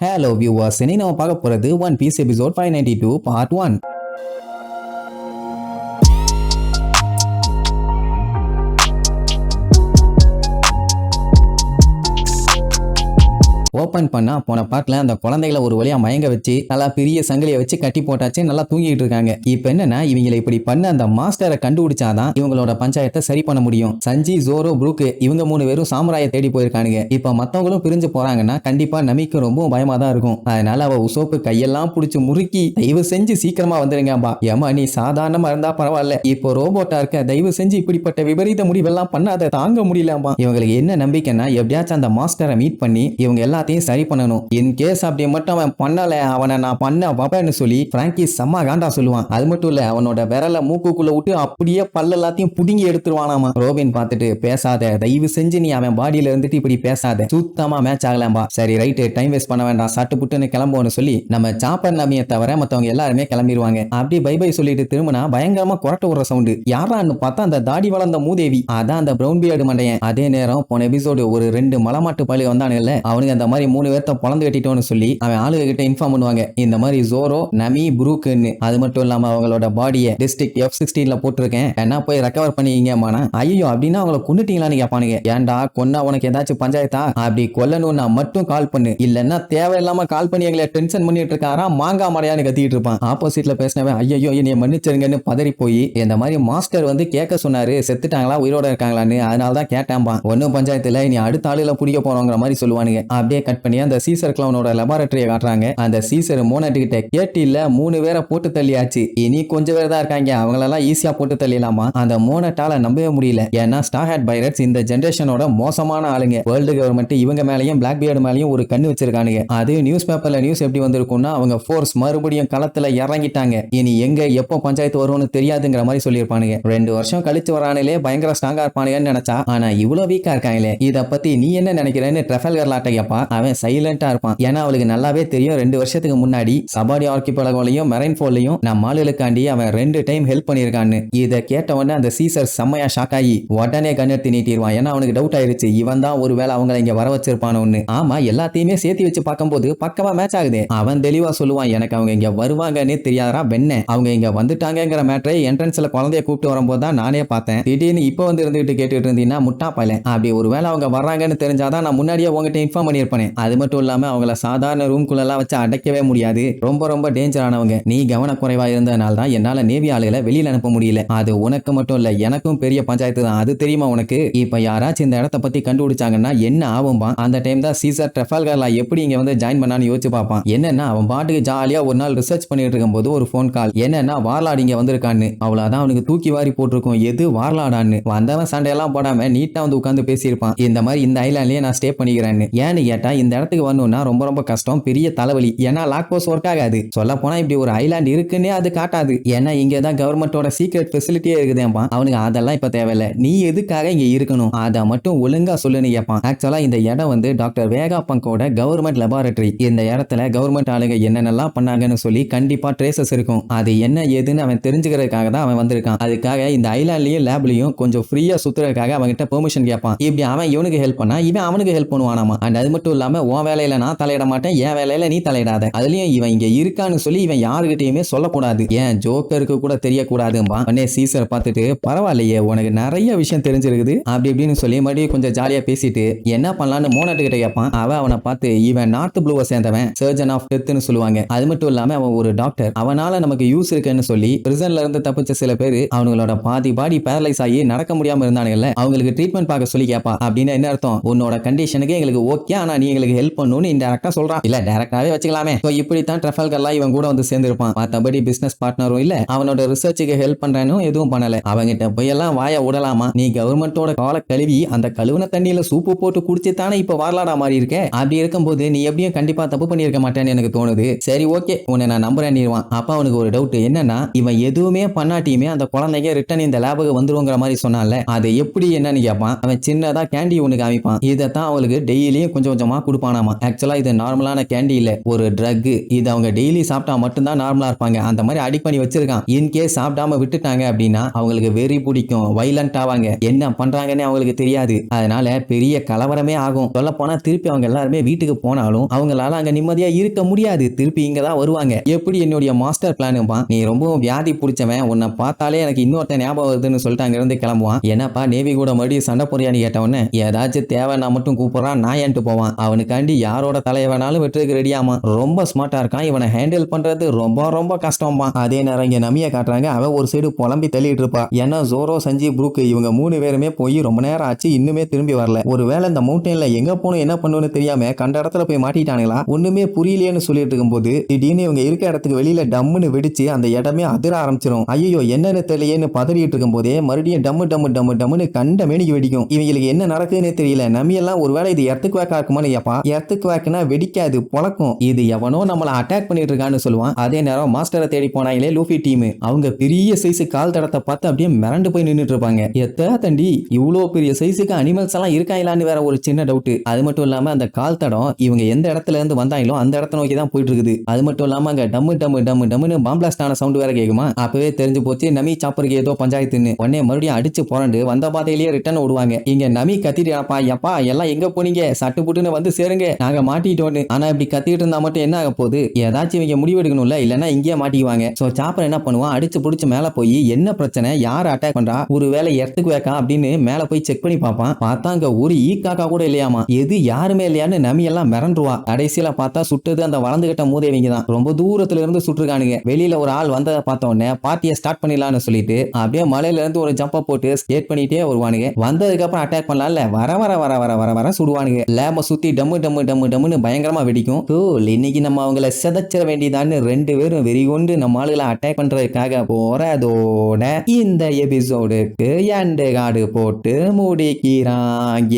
Hello viewers, இன்னைக்கு நம்ம பார்க்க போறது One Piece episode 592 part 1. Open பண்ணா போன பார்ட்ல அந்த குழந்தைகளை ஒரு வழியா மயங்க வச்சு நல்லா பெரிய சங்கிலியை வச்சு கட்டி போட்டாச்சு, நல்லா தூங்கிட்டு இருக்காங்க. இப்ப என்னன்னா இவங்களை இப்படி பண்ண அந்த மாஸ்டரை கண்டுபிடிச்சாதான் இவங்களோட பஞ்சாயத்தை சரி பண்ண முடியும். சஞ்சி, ஜோரோ, புரூக் இவங்க 3 பேரும் சாமுராயை தேடி போயிருக்கானுங்க. இப்ப மத்தவங்களும் பிரிஞ்சு போறாங்கன்னா கண்டிப்பா நமிக்கு ரொம்ப பயமா தான் இருக்கும். அதனால அவ உசோப்பு கையெல்லாம் புடிச்சு முறுக்கி தயவு செஞ்சு சீக்கிரமா வந்துருங்கப்பா, ஏமா நீ சாதாரணமா இருந்தா பரவாயில்ல, இப்போ ரோபோட்டா இருக்க, தயவு செஞ்சு இப்படிப்பட்ட விபரீத முடிவெல்லாம் பண்ணாத, தாங்க முடியலப்பா. இவங்களுக்கு என்ன நம்பிக்கைன்னா எப்படியாச்சும் அந்த மாஸ்டரை மீட் பண்ணி இவங்க எல்லாத்தையும் சரி பண்ணணும். இன் கேஸ் அப்படி மட்டும் அவன் பண்ணல, அவனை நான் பண்ண வப்பேன்னு சொல்லி பிராங்கி செம்ம காண்டா சொல்லுவான். அது மட்டும் இல்ல அவனோட விரல மூக்குக்குள்ள விட்டு அப்படியே பல்ல எல்லாத்தையும் புடுங்கி எடுத்துருவானாமா. ரோபின் பார்த்துட்டு பேசாத, தயவு செஞ்சு நீ அவன் பாடியில இருந்துட்டு இப்படி பேசாத, சுத்தமா மேட்ச் ஆகலாம்பா. சரி ரைட்டு, டைம் வேஸ்ட் பண்ண வேண்டாம், சட்டு புட்டுன்னு கிளம்புவோன்னு சொல்லி நம்ம சாப்பர் நமியை தவிர மத்தவங்க எல்லாருமே கிளம்பிடுவாங்க. அப்படி பை பை சொல்லிட்டு திரும்பினா பயங்கரமா குரட்ட விடுற சவுண்டு. யாரான்னு பார்த்தா அந்த தாடி வளர்ந்த மூதேவி, அதான் அந்த பிரவுன் பியர்டு மண்டையன். அதே நேரம் போன எபிசோடு ஒரு 2 மலமாட்டு பழு வந்தானுங்கல்ல, அவனுக்கு அந்த மாதிரி 3 பேர்த்த பொழந்து கட்டிட்டோன்னு சொல்லி அவன் ஆளுக கிட்ட இன்ஃபார்ம் பண்ணுவாங்க, இந்த மாதிரி ஜோரோ, நமி, புரூக்குன்னு. அது மட்டும் இல்லாம அவங்களோட பாடியை டிஸ்ட்ரிக்ட் F-16ல போட்டிருக்கேன், என்ன போய் ரெக்கவர் பண்ணிக்கீங்கம்மானா. ஐயோ அப்படின்னா அவங்கள கொண்டுட்டீங்களான்னு கேட்பானுங்க. ஏன்டா கொன்னா உனக்கு ஏதாச்சும் பஞ்சாயத்தா? அப்படி கொல்லணும்னா மட்டும் கால் பண்ணு, இல்லன்னா தேவையில்லாம கால் பண்ணி எங்களை டென்ஷன் பண்ணிட்டு இருக்காரா மாங்கா மடையான்னு கத்திட்டு இருப்பான். ஆப்போசிட்ல பேசினவன் ஐயோ என்னைய மன்னிச்சிருங்கன்னு பதறி போய் இந்த மாதிரி மாஸ்டர் வந்து கேட்க சொன்னாரு, செத்துட்டாங்களா உயிரோட இருக்காங்களான்னு, அதனால தான் கேட்டான்பா. ஒன்னும் பஞ்சாயத்துல இனி அடுத்த ஆளுல பிடிக்க போறோங்கிற மாதிரி சொல்லுவானுங்க. அப்படியே கட் பண்ணி அந்த சீசர் கிளவுனோட லெபார்டரியை காட்டுறாங்க. அந்த சீசர் மோனட் கிட்ட கேட்டில 3 பேரை போட்டு தள்ளியாச்சு, இனி கொஞ்சம் பேர் தான் இருக்காங்க, அவங்களெல்லாம் ஈஸியா போட்டு தள்ளிடலாமா. அந்த மோனட்டால நம்பவே முடியல. ஏன்னா ஸ்டார் ஹேட் பைரட்ஸ் இந்த ஜெனரேஷனோட மோசமான ஆளுங்க. வேர்ல்டு கவர்மெண்ட் இவங்க மேலயும் பிளாக் பியர்டு மேலயும் ஒரு கண்ணு வச்சிருக்கானுங்க. அது நியூஸ் பேப்பர்ல நியூஸ் எப்படி வந்திருக்கும்னா அவங்க ஃபோர்ஸ் மறுபடியும் களத்துல இறங்கிட்டாங்க, இனி எங்க எப்போ பஞ்சாயத்து வரும்னு தெரியாதுங்கிற மாதிரி சொல்லியிருப்பானுங்க. 2 வருஷம் கழிச்சு வரானுலே பயங்கர ஸ்ட்ராங்கா இருப்பானுங்கன்னு நினைச்சா, ஆனா இவ்வளவு வீக்கா இருக்காங்களே, இத பத்தி நீ என்ன நினைக்கிறேன்னு ட்ரெஃபல்கர் லாட்ட கேப்பா. அவன் சைலண்டா இருப்பான். ஏன்னா அவளுக்கு நல்லாவே தெரியும் 2 வருஷத்துக்கு முன்னாடி சபாடி ஆர்கிபெலகோலையும் மெரைன் ஃபோர்லையும் நம்ம ஆளுகளுக்காண்டி அவன் 2 டைம் ஹெல்ப் பண்ணியிருக்கான்னு. இதை கேட்ட உடனே அந்த சீசர் செம்மையா ஷாக் ஆகி உடனே கண்ணெடுத்து நீட்டிடுவான். ஏன்னா அவனுக்கு டவுட் ஆயிருச்சு, இவன் தான் ஒருவேளை அவங்களை இங்க வர வச்சிருப்பானு. ஆமா, எல்லாத்தையுமே சேர்த்து வச்சு பார்க்கும்போது பக்கமா மேட்ச் ஆகுது. அவன் தெளிவா சொல்லுவான், எனக்கு அவங்க இங்க வருவாங்கன்னு தெரியாதா வெண்ண, அவங்க இங்க வந்துட்டாங்கிற மேட்டரை என்ட்ரன்ஸ்ல குழந்தைய கூப்பிட்டு வரும்போது தான் நானே பார்த்தேன். திடீர்னு இப்போ வந்து இருந்துட்டு கேட்டுட்டு இருந்தீங்கன்னா முட்டா பையல, அப்படி ஒருவேளை அவங்க வர்றாங்கன்னு தெரிஞ்சாதான் நான் முன்னாடியே உங்ககிட்ட இன்ஃபார்ம் பண்ணியிருப்பேன். அது மட்டும் இல்லாம அவங்கள சாதாரண ரூம்குள்ளெல்லாம் வச்சு அடைக்கவே முடியாது, ரொம்ப ரொம்ப டேஞ்சரானவங்க. நீ கவனக்குறைவா இருந்ததுனால தான் என்னால நேவி ஆளுகளை வெளியில அனுப்ப முடியல. அது உனக்கு மட்டும் இல்ல எனக்கும் பெரிய பஞ்சாயத்து தான், அது தெரியுமா உனக்கு? இப்ப யாராச்சும் இந்த இடத்த பத்தி கண்டுபிடிச்சாங்கன்னா என்ன ஆகும்பா. அந்த டைம் தான் சீசர் ட்ரெஃபல்கர்ல எப்படி இங்க வந்து ஜாயின் பண்ணான்னு யோசிச்சு பார்ப்பான். என்னன்னா அவன் பாட்டுக்கு ஜாலியா ஒரு நாள் ரிசர்ச் பண்ணிட்டு இருக்கும்போது ஒரு போன் கால், என்னன்னா வார்லாட் இங்க வந்திருக்கான்னு. அவ்வளவுதான் அவனுக்கு தூக்கி வாரி போட்டிருக்கும், எது வார்லாடான்னு. வந்தவன் சண்டையெல்லாம் போடாம நீட்டா வந்து உட்காந்து பேசியிருப்பான், இந்த மாதிரி இந்த ஐலாண்ட்லயே நான் ஸ்டே பண்ணிக்கிறேன்னு. ஏன்னு கேட்டா இந்த இடத்துக்கு வரணும்னா ரொம்ப ரொம்ப கஷ்டம், பெரிய தலைவலி. ஏன்னா லாக் போஸ் ஒர்க் ஆகாது. சொல்ல போனா இப்படி ஒரு ஐலாண்ட் இருக்குன்னே அது காட்டாது. ஏன்னா இங்கதான் கவர்மெண்டோட சீக்ரெட் ஃபெசிலிட்டியே இருக்குதேப்பா. அவனுக்கு அதெல்லாம் இப்ப தேவையில்ல, நீ எதுக்காக இங்க இருக்கணும் அதை மட்டும் ஒழுங்கா சொல்லுன்னு கேட்பான். ஆக்சுவலா இந்த இடம் வந்து டாக்டர் வேகா பங்கோட கவர்மெண்ட் லெபார்டரி. இந்த இடத்துல கவர்மெண்ட் ஆளுங்க என்னென்னலாம் பண்ணாங்கன்னு சொல்லி கண்டிப்பா ட்ரேசஸ் இருக்கும். அது என்ன ஏதுன்னு அவன் தெரிஞ்சுக்கிறதுக்காக தான் அவன் வந்திருக்கான். அதுக்காக இந்த ஐலாண்ட்லயும் லேப்லயும் கொஞ்சம் ஃப்ரீயா சுத்துறதுக்காக அவன்கிட்ட பெர்மிஷன் கேட்பான். இப்படி அவன் இவனுக்கு ஹெல்ப் பண்ணா இவன் அவனுக்கு ஹெல்ப் பண்ணுவானாமா. அண்ட் அது மட்டும் இல்லாம உன் வேலையில நான் தலையிட மாட்டேன், என் வேலையில நீ தலையிடாத. அதுலயும் இவன் இங்க இருக்கான்னு சொல்லி இவன் யாருகிட்டயுமே சொல்லக்கூடாது, ஏன் ஜோக்கருக்கு கூட தெரியக்கூடாதும்பா. உடனே சீசர் பார்த்துட்டு பரவாயில்லையே உனக்கு நிறைய விஷயம் தெரிஞ்சிருக்குது அப்படி இப்படின்னு சொல்லி மறுபடியும் கொஞ்சம் ஜாலியா பேசிட்டு என்ன பண்ணலான்னு மோனட் கிட்ட கேட்பான். அவனை பார்த்து இவன் நார்த் ப்ளூவை சேர்ந்தவன், சர்ஜன் ஆஃப் டெத்னு சொல்லுவாங்க. அது மட்டும் இல்லாம அவன் ஒரு டாக்டர், அவனால நமக்கு யூஸ் இருக்குன்னு சொல்லி பிரிசன்ல இருந்து தப்பிச்ச சில பேர் அவங்களோட பாதி பாடி பேரலைஸ் ஆகி நடக்க முடியாம இருந்தானுங்கல்ல, அவங்களுக்கு ட்ரீட்மெண்ட் பார்க்க சொல்லி கேட்பா. அப்படின்னு என்ன அர்த்தம், உன்னோட கண்டிஷனுக்கு எங்களுக்கு ஓகே, ஆனா நீ எங்களுக்கு ஹெல்ப் பண்ணணும்னு இன்டைரக்டா சொல்றான். இல்ல டைரக்டாவே வச்சுக்கலாமே. சோ இப்படித்தான் ட்ரெஃபல்கர்லாம் இவன் கூட வந்து சேர்ந்திருப்பான். மத்தபடி பிசினஸ் பார்ட்னரும் இல்ல, அவனோட ரிசர்ச்சுக்கு ஹெல்ப் பண்றானோ எதுவும் பண்ணல. அவங்கிட்ட போய் எல்லாம் வாய விடலாமா? நீ கவர்மெண்டோட கால கழுவி அந்த கழுவுன தண்ணியில சூப்பு போட்டு குடிச்சு தானே இப்ப வார்லாடா மாறி இருக்க. அப்படி இருக்கும்போது நீ எப்படியும் கண்டிப்பா தப்பு பண்ணிருக்க மாட்டேன்னு எனக்கு தோணுது. சரி ஓகே உன்னை நான் நம்புறேன்னிருவான். அப்ப அவனுக்கு ஒரு டவுட், என்னன்னா இவன் எதுவுமே பண்ணாட்டியுமே அந்த குழந்தைங்க ரிட்டர்ன் இந்த லேபுக்கு வந்துருங்கிற மாதிரி சொன்னால, அது எப்படி என்னன்னு கேட்பான். அவன் சின்னதா கேண்டி ஒண்ணு காமிப்பான். இதைத்தான் அவளுக்கு டெய்லியும் கொஞ்சம் கொஞ்சமா கொடுப்பானாமா. ஆக்சுவலா இது நார்மலான கேண்டி இல்ல, ஒரு ட்ரக். இது அவங்க டெய்லி சாப்பிட்டா மட்டும்தான் நார்மலா இருப்பாங்க. அந்த மாதிரி அடிக்ட் பண்ணி வச்சிருக்கான். இன்கேஸ் சாப்பிடாம விட்டுட்டாங்க அப்படின்னா அவங்களுக்கு வெறி பிடிக்கும், வைலண்ட் ஆவாங்க, என்ன பண்றாங்கன்னு அவங்களுக்கு தெரியாது. அதனால பெரிய கலவரமே ஆகும். சொல்ல போனா திருப்பி அவங்க எல்லாருமே வீட்டுக்கு போனாலும் அவங்களால அங்க நிம்மதியா இருக்க முடியாது. திருப்பி இங்க தான் வருவாங்க. எப்படி என்னுடைய மாஸ்டர் பிளானுப்பா, நீ ரொம்பவும் வியாதி பிடிச்சவன், உன்னை பார்த்தாலே எனக்கு இன்னொருத்த ஞாபகம் வருதுன்னு சொல்லிட்டு அங்க இருந்து கிளம்புவான். என்னப்பா நேவி கூட மறுபடியும் சண்டை போறியான்னு கேட்டவொடனே ஏதாச்சும் தேவைன்னா மட்டும் கூப்பிடுறான், நான் ஏன்ட்டு போவான். அவனுக்காண்டி யாரோட தலையை வேணாலும் வெட்டுறதுக்கு ரெடியாமா. ரொம்ப ஸ்மார்ட்டா இருக்கான். இவனை ஹேண்டில் பண்றது ரொம்ப ரொம்ப கஷ்டமா. அதே நேரம் இங்க நமிய காட்டுறாங்க. அவ ஒரு சைடு புலம்பி தள்ளிட்டு இருப்பா. ஏன்னா ஜோரோ, சஞ்சி, ப்ரூக் இவங்க 3 பேருமே போய் ரொம்ப நேரம் ஆச்சு, இன்னுமே திரும்பி வரல. ஒருவேளை இந்த மவுண்டன்ல எங்க போகணும் என்ன பண்ணணும்னு தெரியாம கண்ட இடத்துல போய் மாட்டிட்டானுங்களா, ஒண்ணுமே புரியலையேன்னு சொல்லிட்டு இருக்கும்போது திடீர்னு இவங்க இருக்க இடத்துக்கு வெளியில டம்முன்னு வெடிச்சு அந்த இடமே அதிர ஆரம்பிச்சிடும். ஐயோ என்னன்னு தெரியலையேன்னு பதறிட்டு இருக்கும் போதே மறுபடியும் டம்மு டம்மு டம்மு டம்முன்னு கண்ட மேனிக்கு வெடிக்கும். இவங்களுக்கு என்ன நடக்குதுன்னு தெரியல. நம்பி எல்லாம் ஒருவேளை இது எர்த்துக்கு வேக்கா இருக்குமான்னு கேப்பா. எர்த்துக்கு வேக்குனா வெடிக்காது, பொழக்கும். இது எவனோ நம்மள அட்டாக் பண்ணிட்டு இருக்கான்னு சொல்லுவான். அதே நேரம் மாஸ்டரை தேடி போனாங்களே லூஃபி டீம், அவங்க பெரிய சைஸ் கால் தடத்தை பார்த்து அப்படியே மிரண்டு போய் நின்னுட்டு இருப்பாங்க. எத்த தண்டி இவ்வளோ பெரிய சைஸுக்கு அனிமல்ஸ் எல்லாம் இருக்காங்களான்னு வேற ஒரு சின்ன டவுட். அது மட்டும் இல்லாம அந்த கால் தடம் இவங்க எந்த இடத்துல இருந்து வந்தாங்களோ அந்த இடத்த நோக்கி தான் போயிட்டு இருக்குது. அது மட்டும் இல்லாம அங்க டம்மு டம்மு டம்மு டம்முன்னு பாம்பிளாஸ்ட் ஆன சவுண்ட் வேற கேக்குமா. அப்பவே தெரிஞ்சு போச்சு நமி சாப்பருக்கு ஏதோ பஞ்சாயத்துன்னு. உடனே மறுபடியும் அடிச்சு புரண்டு வந்த பாதையிலேயே ரிட்டர்ன் ஓடுவாங்க. இங்க நமி கத்திட்டு எப்பா எல்லாம் எங்க போனீங்க, சட்டு புட்டுன்னு வந்து சேருங்க, நாங்க மாட்டிட்டோன்னு. ஆனா இப்படி கத்திட்டு இருந்தா மட்டும் என்ன ஆக போகுது, ஏதாச்சும் இவங்க முடிவு எடுக்கணும்ல, இல்லன்னா இங்கேயே மாட்டிக்குவாங்க. சோ சாப்பர் என்ன பண்ணுவான், அடிச்சு புடிச்சு மேல போய் என்ன பிரச்சனை, யார் அட்டாக் பண்றா, ஒருவேளை எர்த்துக்கு வேக்கா அப்படின்னு மேல போய் செக் பண்ணி பார்ப்பான். பார்த்தா அங்க ஒரு ஈக்காக்கா கூட இல்லையாமா. எது யாருமே இல்லையான்னு நமி எல்லாம் மிரண்டுவா. கடைசியில பார்த்தா சுட்டது அந்த வளர்ந்துகிட்ட மூதேவிங்க தான். ரொம்ப தூரத்துல இருந்து சுட்டுருக்கானுங்க. வெளியில ஒரு ஆள் வந்ததை பார்த்த உடனே பார்ட்டியை ஸ்டார்ட் பண்ணிடலாம்னு சொல்லிட்டு அப்படியே மலையில இருந்து ஒரு ஜம்ப போட்டு ஸ்கேட் பண்ணிட்டே வருவானுங்க. வந்ததுக்கு அப்புறம் அட்டாக் பண்ணலாம்ல, வர வர வர வர வர வர சுடுவானுங்க. லேப சுத்தி டம்மு டம்மு டம்மு டம்முன்னு பயங்கரமா வெடிக்கும். இன்னைக்கு நம்ம அவங்கள செதச்சிட வேண்டியதான்னு 2 பேரும் வெறி கொண்டு நம்ம ஆளுகளை அட்டாக் பண்றதுக்காக போறதோட இந்த எபிசோடுக்கு எண்டு கார்டு போட்டு முடிக்கிறாங்க.